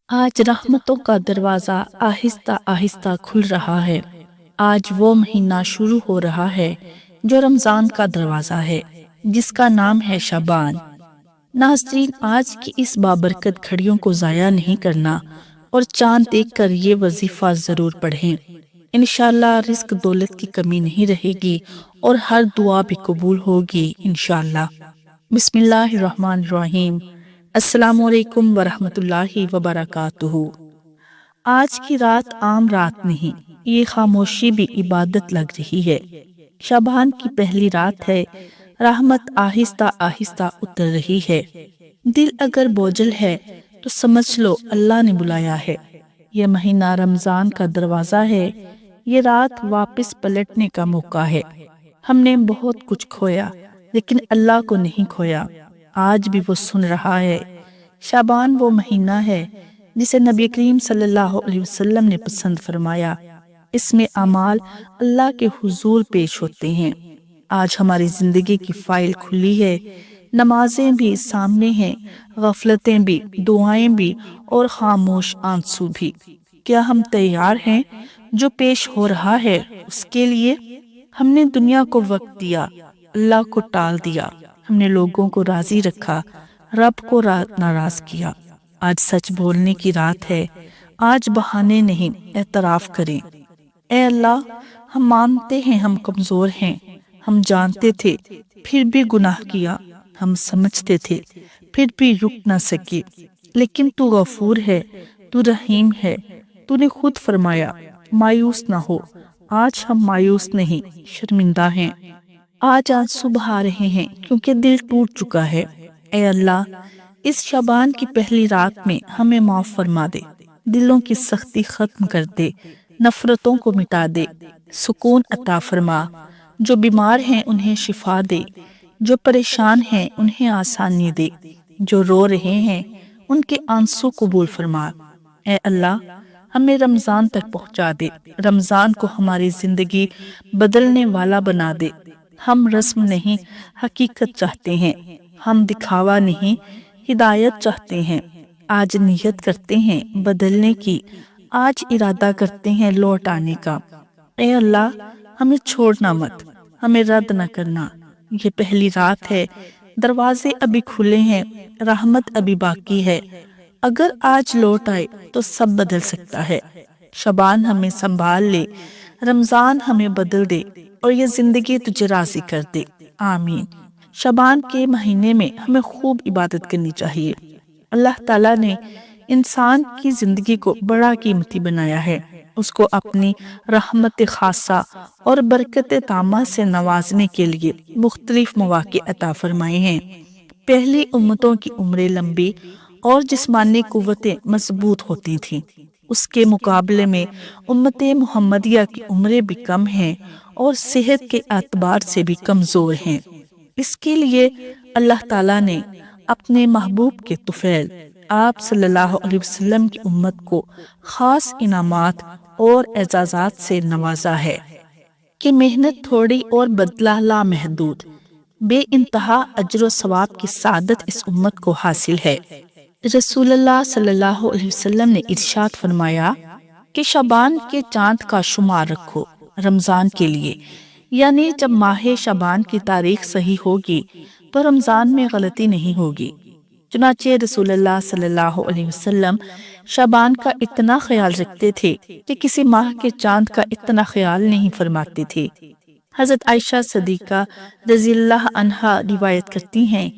آج رحمتوں کا دروازہ آہستہ آہستہ کھل رہا ہے۔ آج وہ مہینہ شروع ہو رہا ہے جو رمضان کا دروازہ ہے، جس کا نام ہے شعبان۔ ناظرین، آج کی اس بابرکت گھڑیوں کو ضائع نہیں کرنا اور چاند دیکھ کر یہ وظیفہ ضرور پڑھیں۔ انشاءاللہ رزق دولت کی کمی نہیں رہے گی اور ہر دعا بھی قبول ہوگی انشاءاللہ۔ بسم اللہ الرحمن الرحیم۔ السلام علیکم ورحمۃ اللہ وبرکاتہ۔ آج کی رات عام رات نہیں، یہ خاموشی بھی عبادت لگ رہی ہے۔ شعبان کی پہلی رات ہے، رحمت آہستہ آہستہ اتر رہی ہے۔ دل اگر بوجھل ہے تو سمجھ لو اللہ نے بلایا ہے۔ یہ مہینہ رمضان کا دروازہ ہے، یہ رات واپس پلٹنے کا موقع ہے۔ ہم نے بہت کچھ کھویا لیکن اللہ کو نہیں کھویا، آج بھی وہ سن رہا ہے۔ شعبان وہ مہینہ ہے جسے نبی کریم صلی اللہ علیہ وسلم نے پسند فرمایا۔ اس میں اعمال اللہ کے حضور پیش ہوتے ہیں۔ آج ہماری زندگی کی فائل کھلی ہے، نمازیں بھی سامنے ہیں، غفلتیں بھی، دعائیں بھی اور خاموش آنسو بھی۔ کیا ہم تیار ہیں جو پیش ہو رہا ہے اس کے لیے؟ ہم نے دنیا کو وقت دیا، اللہ کو ٹال دیا، ہم نے لوگوں کو راضی رکھا، رب کو ناراض کیا۔ آج سچ بولنے کی رات ہے، آج بہانے نہیں، اعتراف کریں۔ اے اللہ، ہم مانتے ہیں ہم کمزور ہیں، ہم جانتے تھے پھر بھی گناہ کیا، ہم سمجھتے تھے پھر بھی رک نہ سکے، لیکن تو غفور ہے، تو رحیم ہے۔ تو نے خود فرمایا مایوس نہ ہو۔ آج ہم مایوس نہیں، شرمندہ ہیں۔ آج آنسو بہا رہے ہیں کیونکہ دل ٹوٹ چکا ہے۔ اے اللہ، اس شعبان کی پہلی رات میں ہمیں معاف فرما دے، دلوں کی سختی ختم کر دے، نفرتوں کو مٹا دے، سکون عطا فرما۔ جو بیمار ہیں انہیں شفا دے، جو پریشان ہیں انہیں آسانی دے، جو رو رہے ہیں ان کے آنسو قبول فرما۔ اے اللہ، ہمیں رمضان تک پہنچا دے، رمضان کو ہماری زندگی بدلنے والا بنا دے۔ ہم رسم نہیں، حقیقت چاہتے ہیں، ہم دکھاوا نہیں، ہدایت چاہتے ہیں۔ آج نیت کرتے ہیں بدلنے کی، آج ارادہ کرتے ہیں لوٹ آنے کا۔ اے اللہ، ہمیں چھوڑنا مت، ہمیں رد نہ کرنا۔ یہ پہلی رات ہے، دروازے ابھی کھلے ہیں، رحمت ابھی باقی ہے۔ اگر آج لوٹ آئے تو سب بدل سکتا ہے۔ شعبان ہمیں سنبھال لے، رمضان ہمیں بدل دے اور یہ زندگی تجھے راضی کر دے، آمین۔ شعبان کے مہینے میں ہمیں خوب عبادت کرنی چاہیے۔ اللہ تعالیٰ نے انسان کی زندگی کو بڑا قیمتی بنایا ہے، اس کو اپنی رحمت خاصہ اور برکت تامہ سے نوازنے کے لیے مختلف مواقع عطا فرمائے ہیں۔ پہلی امتوں کی عمریں لمبی اور جسمانی قوتیں مضبوط ہوتی تھیں، اس کے مقابلے میں امت محمدیہ کی عمریں بھی کم ہیں اور صحت کے اعتبار سے بھی کمزور ہیں۔ اس کے لیے اللہ تعالیٰ نے اپنے محبوب کے طفیل آپ صلی اللہ علیہ وسلم کی امت کو خاص انعامات اور اعزازات سے نوازا ہے کہ محنت تھوڑی اور بدلہ لامحدود، بے انتہا اجر و ثواب کی سعادت اس امت کو حاصل ہے۔ رسول اللہ صلی اللہ علیہ وسلم نے ارشاد فرمایا کہ شعبان کے چاند کا شمار رکھو رمضان کے لیے، یعنی جب ماہ شعبان کی تاریخ صحیح ہوگی تو رمضان میں غلطی نہیں ہوگی۔ چنانچہ رسول اللہ صلی اللہ علیہ وسلم شعبان کا اتنا خیال رکھتے تھے کہ کسی ماہ کے چاند کا اتنا خیال نہیں فرماتے تھے۔ حضرت عائشہ صدیقہ رضی اللہ عنہا روایت کرتی ہیں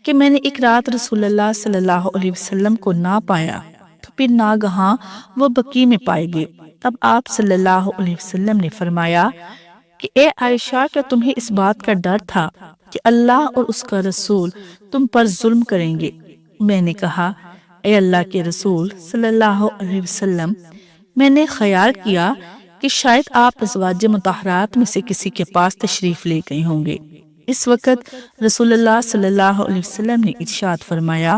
کہ میں نے ایک رات رسول اللہ صلی اللہ علیہ وسلم کو نہ پایا تو پھر ناگہاں وہ بقیع میں پائے گئے۔ تب آپ صلی اللہ علیہ وسلم نے فرمایا کہ اے عائشہ، کیا تمہیں اس بات کا ڈر تھا کہ اللہ اور اس کا رسول تم پر ظلم کریں گے؟ میں نے کہا اے اللہ کے رسول صلی اللہ علیہ وسلم، میں نے خیال کیا کہ شاید آپ ازواج مطہرات میں سے کسی کے پاس تشریف لے گئے ہوں گے۔ اس وقت رسول اللہ صلی اللہ علیہ وسلم نے ارشاد فرمایا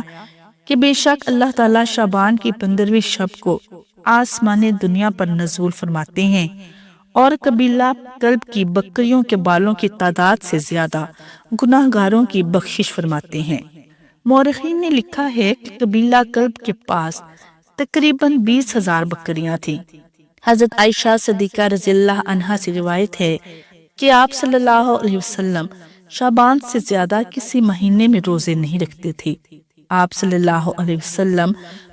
کہ بے شک اللہ تعالیٰ شعبان کی 15ویں شب کو آسمان دنیا پر نزول فرماتے ہیں اور قبیلہ کلب کی بکریوں کے بالوں کی تعداد سے زیادہ گناہ گاروں کی بخشش فرماتے ہیں۔ مورخین نے لکھا ہے کہ قبیلہ کلب کے پاس تقریباً 20,000 بکریاں تھیں۔ حضرت عائشہ صدیقہ رضی اللہ عنہا سے روایت ہے کہ آپ صلی اللہ علیہ وسلم شعبان سے زیادہ کسی مہینے میں روزے نہیں رکھتے تھے۔ آپ صلی اللہ علیہ وسلم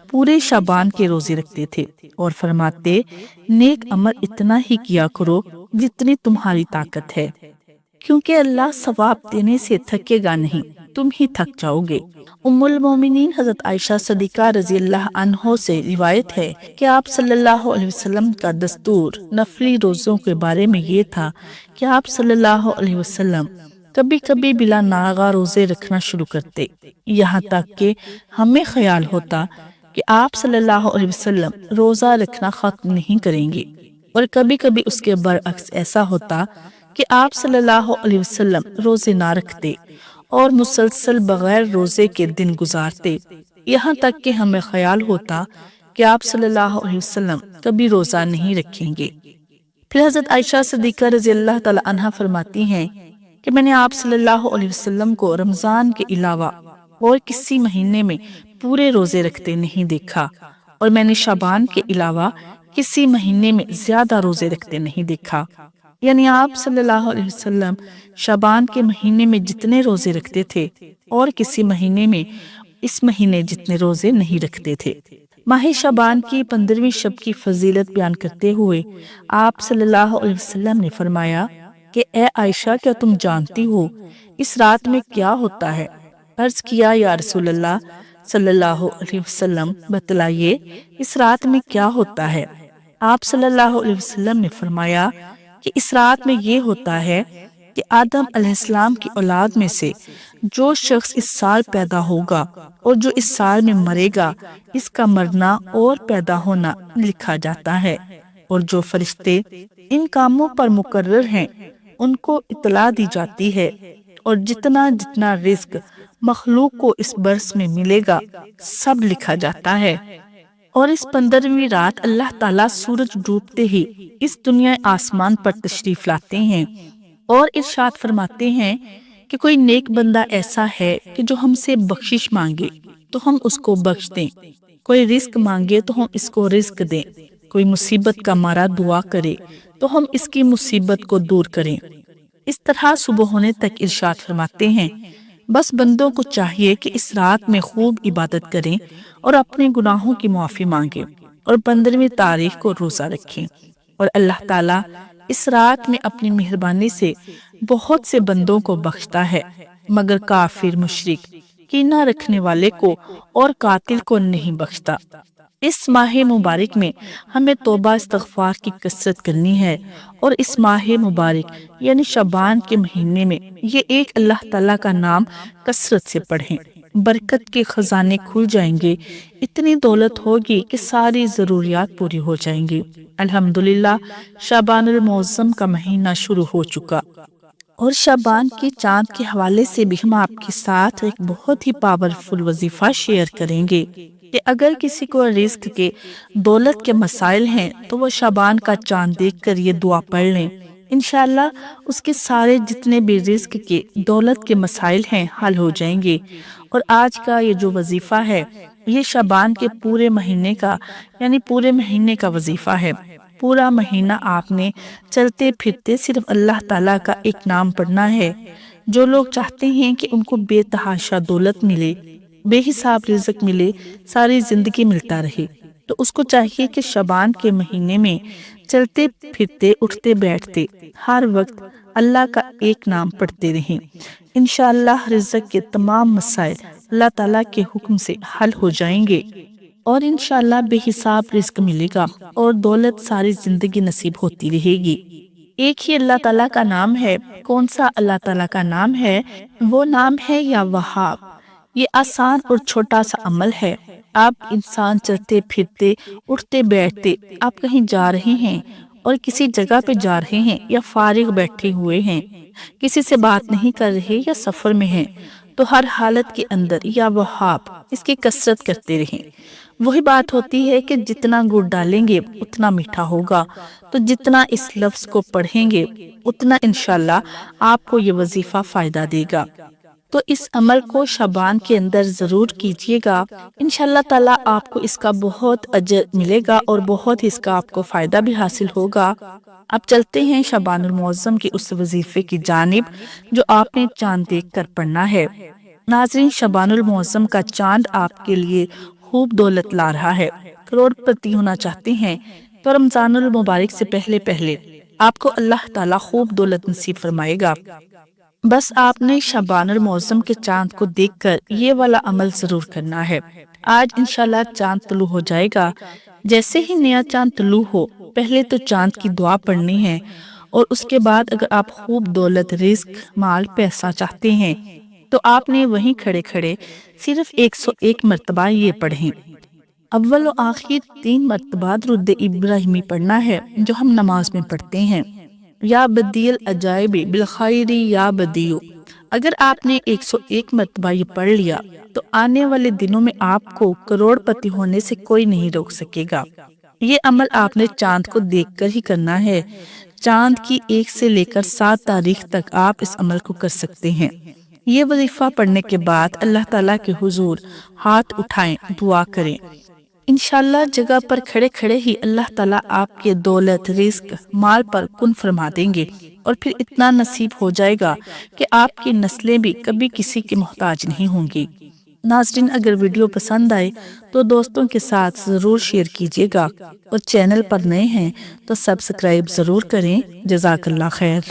پورے شعبان کے روزے رکھتے تھے اور فرماتے، نیک عمل اتنا ہی کیا کرو جتنی تمہاری طاقت ہے، کیونکہ اللہ ثواب دینے سے تھکے گا نہیں، تم ہی تھک جاؤ گے۔ ام المومنین حضرت عائشہ صدیقہ رضی اللہ عنہ سے روایت ہے کہ آپ صلی اللہ علیہ وسلم کا دستور نفلی روزوں کے بارے میں یہ تھا کہ آپ صلی اللہ علیہ وسلم کبھی کبھی بلا ناغہ روزے رکھنا شروع کرتے، یہاں تک کہ ہمیں خیال ہوتا کہ آپ صلی اللہ علیہ وسلم روزہ رکھنا ختم نہیں کریں گے، اور کبھی کبھی اس کے برعکس ایسا ہوتا کہ آپ صلی اللہ علیہ وسلم روزے نہ رکھتے اور مسلسل بغیر روزے کے دن گزارتے، یہاں تک کہ ہمیں خیال ہوتا کہ آپ صلی اللہ علیہ وسلم کبھی روزہ نہیں رکھیں گے۔ پھر حضرت عائشہ صدیقہ رضی اللہ تعالی عنہا فرماتی ہیں کہ میں نے آپ صلی اللہ علیہ وسلم کو رمضان کے علاوہ اور کسی مہینے میں پورے روزے رکھتے نہیں دیکھا، اور میں نے شعبان کے علاوہ کسی مہینے میں زیادہ روزے رکھتے نہیں دیکھا۔ یعنی آپ صلی اللہ علیہ وسلم شعبان کے مہینے میں جتنے روزے رکھتے تھے اور کسی مہینے میں اس مہینے جتنے روزے نہیں رکھتے تھے۔ ماہ شعبان کی 15ویں شب کی فضیلت بیان کرتے ہوئے آپ صلی اللہ علیہ وسلم نے فرمایا کہ اے عائشہ، کیا تم جانتی ہو اس رات میں کیا ہوتا ہے؟ عرض کیا، یا رسول اللہ صلی اللہ علیہ وسلم بتلائیے اس رات میں کیا ہوتا ہے؟ آپ صلی اللہ علیہ وسلم نے فرمایا کہ اس رات میں یہ ہوتا ہے کہ آدم علیہ السلام کی اولاد میں سے جو شخص اس سال پیدا ہوگا اور جو اس سال میں مرے گا، اس کا مرنا اور پیدا ہونا لکھا جاتا ہے، اور جو فرشتے ان کاموں پر مقرر ہیں ان کو اطلاع دی جاتی ہے، اور جتنا جتنا رزق مخلوق کو اس برس میں ملے گا سب لکھا جاتا ہے۔ اور اس 15ویں رات اللہ تعالیٰ سورج ڈوبتے ہی اس دنیا آسمان پر تشریف لاتے ہیں اور ارشاد فرماتے ہیں کہ کوئی نیک بندہ ایسا ہے کہ جو ہم سے بخشش مانگے تو ہم اس کو بخش دیں، کوئی رزق مانگے تو ہم اس کو رزق دیں، کوئی مصیبت کا مارا دعا کرے تو ہم اس کی مصیبت کو دور کریں۔ اس طرح صبح ہونے تک ارشاد فرماتے ہیں، بس بندوں کو چاہیے کہ اس رات میں خوب عبادت کریں اور اپنے گناہوں کی معافی مانگیں اور 15ویں تاریخ کو روزہ رکھیں، اور اللہ تعالیٰ اس رات میں اپنی مہربانی سے بہت سے بندوں کو بخشتا ہے، مگر کافر، مشرک، کینہ رکھنے والے کو اور قاتل کو نہیں بخشتا۔ اس ماہ مبارک میں ہمیں توبہ استغفار کی کثرت کرنی ہے، اور اس ماہ مبارک یعنی شعبان کے مہینے میں یہ ایک اللہ تعالیٰ کا نام کثرت سے پڑھیں، برکت کے خزانے کھل جائیں گے، اتنی دولت ہوگی کہ ساری ضروریات پوری ہو جائیں گی۔ الحمدللہ شعبان المعظم کا مہینہ شروع ہو چکا، اور شعبان کے چاند کے حوالے سے بھی ہم آپ کے ساتھ ایک بہت ہی پاورفل وظیفہ شیئر کریں گے کہ اگر کسی کو رزق کے، دولت کے مسائل ہیں تو وہ شعبان کا چاند دیکھ کر یہ دعا پڑھ لیں، انشاءاللہ اس کے سارے جتنے بھی رزق کے، دولت کے مسائل ہیں حل ہو جائیں گے۔ اور آج کا یہ جو وظیفہ ہے یہ شعبان کے پورے مہینے کا یعنی پورے مہینے کا وظیفہ ہے۔ پورا مہینہ آپ نے چلتے پھرتے صرف اللہ تعالیٰ کا ایک نام پڑھنا ہے۔ جو لوگ چاہتے ہیں کہ ان کو بے تحاشا دولت ملے، بے حساب رزق ملے، ساری زندگی ملتا رہے، تو اس کو چاہیے کہ شعبان کے مہینے میں چلتے پھرتے، اٹھتے بیٹھتے ہر وقت اللہ کا ایک نام پڑھتے رہیں۔ انشاءاللہ رزق کے تمام مسائل اللہ تعالیٰ کے حکم سے حل ہو جائیں گے، اور انشاءاللہ بے حساب رزق ملے گا اور دولت ساری زندگی نصیب ہوتی رہے گی۔ ایک ہی اللہ تعالیٰ کا نام ہے۔ کون سا اللہ تعالیٰ کا نام ہے؟ وہ نام ہے یا وہاب۔ یہ آسان اور چھوٹا سا عمل ہے۔ آپ انسان چلتے پھرتے، اٹھتے بیٹھتے، آپ کہیں جا رہے ہیں اور کسی جگہ پہ جا رہے ہیں یا فارغ بیٹھے ہوئے ہیں، کسی سے بات نہیں کر رہے یا سفر میں ہیں، تو ہر حالت کے اندر یا وہاب اس کی کثرت کرتے رہیں۔ وہی بات ہوتی ہے کہ جتنا گڑ ڈالیں گے اتنا میٹھا ہوگا، تو جتنا اس لفظ کو پڑھیں گے اتنا انشاءاللہ آپ کو یہ وظیفہ فائدہ دے گا۔ تو اس عمل کو شعبان کے اندر ضرور کیجیے گا، انشاءاللہ تعالیٰ آپ کو اس کا بہت اجر ملے گا اور بہت اس کا آپ کو فائدہ بھی حاصل ہوگا۔ اب چلتے ہیں شعبان المعظم کے اس وظیفے کی جانب جو آپ نے چاند دیکھ کر پڑھنا ہے۔ ناظرین، شعبان المعظم کا چاند آپ کے لیے خوب دولت لا رہا ہے، کروڑ پتی ہونا چاہتے ہیں تو رمضان المبارک سے پہلے پہلے آپ کو اللہ تعالیٰ خوب دولت نصیب فرمائے گا۔ بس آپ نے شعبان المعظم کے چاند کو دیکھ کر یہ والا عمل ضرور کرنا ہے۔ آج انشاءاللہ چاند طلوع ہو جائے گا، جیسے ہی نیا چاند طلوع ہو پہلے تو چاند کی دعا پڑھنی ہے، اور اس کے بعد اگر آپ خوب دولت، رزق، مال، پیسہ چاہتے ہیں تو آپ نے وہیں کھڑے کھڑے صرف 101 مرتبہ یہ پڑھیں۔ اول و آخر 3 مرتبہ درود ابراہیمی پڑھنا ہے جو ہم نماز میں پڑھتے ہیں۔ یا بدیع العجائب بالخیر یا بدیع، اگر آپ نے 101 مرتبہ یہ پڑھ لیا تو آنے والے دنوں میں آپ کو کروڑ پتی ہونے سے کوئی نہیں روک سکے گا۔ یہ عمل آپ نے چاند کو دیکھ کر ہی کرنا ہے۔ چاند کی 1 سے لے کر 7 تاریخ تک آپ اس عمل کو کر سکتے ہیں۔ یہ وظیفہ پڑھنے کے بعد اللہ تعالیٰ کے حضور ہاتھ اٹھائیں، دعا کریں، انشاءاللہ جگہ پر کھڑے کھڑے ہی اللہ تعالیٰ آپ کے دولت، رزق، مال پر کن فرما دیں گے، اور پھر اتنا نصیب ہو جائے گا کہ آپ کی نسلیں بھی کبھی کسی کے محتاج نہیں ہوں گی۔ ناظرین، اگر ویڈیو پسند آئے تو دوستوں کے ساتھ ضرور شیئر کیجیے گا، اور چینل پر نئے ہیں تو سبسکرائب ضرور کریں۔ جزاک اللہ خیر۔